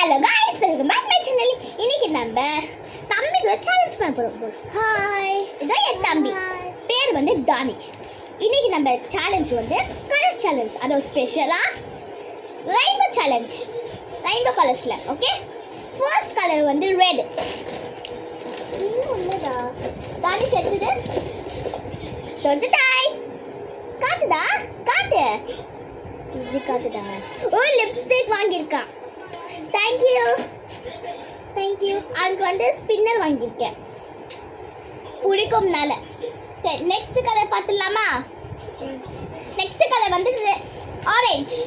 Hello guys welcome back my channel. இன்னைக்கு நம்ம தம்பி கூட சேலஞ்ச் பண்ண போறோம். ஹாய், இது என் தம்பி. பேர் வந்து தானிஷ். இன்னைக்கு நம்ம சேலஞ்ச் வந்து கலர் சேலஞ்ச். அது ஸ்பெஷலா ரெயின்போ சேலஞ்ச். ரெயின்போ கலர்ஸ்ல. ஓகே, ஃபர்ஸ்ட் கலர் வந்து ரெட். இன்னும் இல்லடா. தானிஷ் எடுத்துது. தொடுதாய். காட்டுடா, காட்டு. இது காட்டுடா. ஓ, லிப்ஸ்டிக் வாங்கியிருக்கான். தேங்க்யூ. அவனுக்கு வந்து ஸ்பின்னர் வாங்கியிருக்கேன் பிடிக்கும்னால. சரி, நெக்ஸ்ட் கலர் பார்த்துடலாமா? நெக்ஸ்ட் கலர் வந்து ஆரஞ்சு.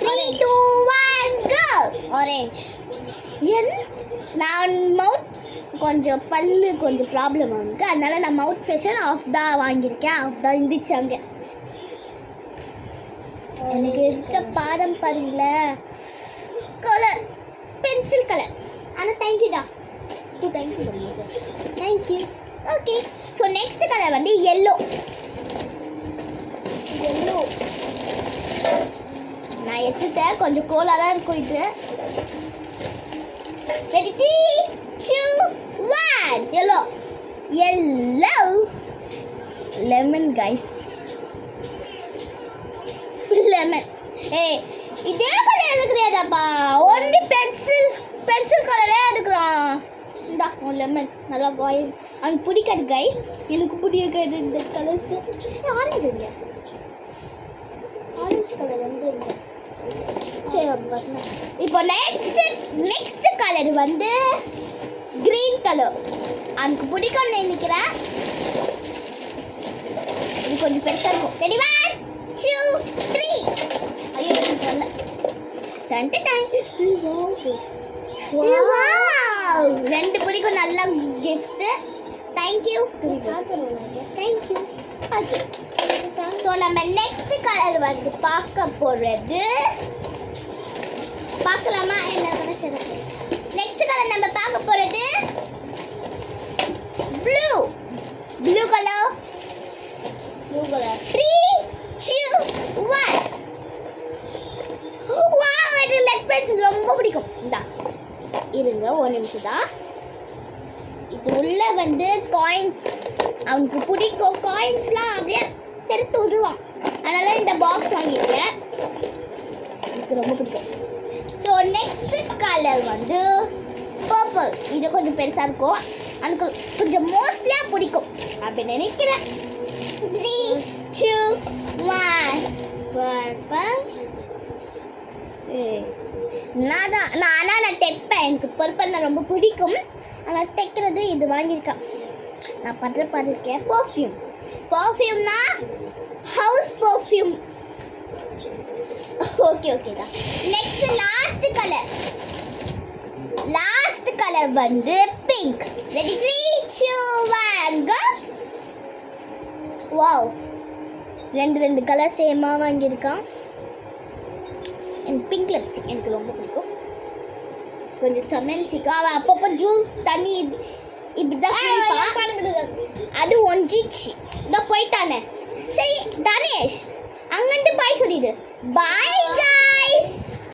3 2 1 கோ. ஆரஞ்சு. நான் மவுத் கொஞ்சம் பல்லு கொஞ்சம் ப்ராப்ளம் அவனுக்கு, அதனால நான் மவுத் ஃப்ரெஷர் ஆஃப் தான் வாங்கியிருக்கேன். ஆஃப் தான் இருந்துச்சு அங்கே. எனக்கு இருக்க பாடம் பாருங்களேன். Colour pencil colour. ஆனால் தேங்க்யூடா. Thank you. Okay, so next colour வந்து எல்லோ. நான் எடுத்துட்டேன். கொஞ்சம் கோலாக தான் இருக்கும் இது. Ready 3 2 1 yellow lemon guys. Lemon. ஏய், இதே கலர் எடுக்கிறதாப்பா. ஒன்லி பென்சில் கலரே எடுக்கிறான். இந்தா உன் லெமன் நல்லா வாயில். அவனுக்கு பிடிக்காது கைஸ். எனக்கு பிடிக்காது இந்த கலர்ஸ். ஆரஞ்சு இல்லையா? ஆரஞ்சு கலர் வந்து சரி பசங்க. இப்போ நெக்ஸ்ட் கலர் வந்து கிரீன் கலர். அவனுக்கு பிடிக்கும்னு நினைக்கிறேன். இது கொஞ்சம் பெருசாக இருக்கும். ரெடி 1 2 3. ஐயோ, வரல. ரெண்டு பிடிக்கும். நல்ல கிஃப்ட். தேங்க்யூ. ஓகே, ஸோ நம்ம நெக்ஸ்ட் கலர் வந்து பார்க்க போகிறது. பார்க்கலாமா? என்ன நெக்ஸ்ட் கலர் நம்ம பார்க்க போகிறது ப்ளூ கலர். 3 2 1. வாவ், எனக்கு லெட் பென்சில் ரொம்ப பிடிக்கும். இந்தா இருங்க ஒரு நிமிஷம் தான். இது உள்ள வந்து காயின்ஸ் அவனுக்கு பிடிக்கும். காயின்ஸ்லாம் அப்படியே தெடுத்து விடுவான். அதனால இந்த பாக்ஸ் வாங்கியிருக்கேன். எனக்கு ரொம்ப பிடிக்கும். ஸோ நெக்ஸ்ட் கலர் வந்து பர்பிள். இது கொஞ்சம் பெருசாக இருக்கும். எனக்கு கொஞ்சம் மோஸ்ட்லியாக பிடிக்கும் அப்படி நினைக்கிறேன். 3 2 1 பர்பிள். நான் தைப்பேன். எனக்கு பர்பிள்னா ரொம்ப பிடிக்கும். ஆனால் தைக்கிறது இது வாங்கியிருக்கேன். நான் பார்த்துருக்கேன். பர்ஃப்யூம்னா ஹவுஸ் பர்ஃப்யூம். ஓகே தான். நெக்ஸ்ட் லாஸ்ட் கலர் வந்து பிங்க். ரெடி 3 2 1 கோ. வாவ், ரெண்டு கலர் சேமாக வாங்கியிருக்கான். எனக்கு பிங்க் லிப்ஸ்டிக் எனக்கு ரொம்ப பிடிக்கும். கொஞ்சம் சமையல் சிக்கா. அவள் அப்பப்போ ஜூஸ் தண்ணி இப்படிதான் குடிப்பான். அது ஒன்றிச்சு இதான் போயிட்டானே. சரி தானேஷ், அங்கிட்டு பாய் சொல்லிடு. Bye guys.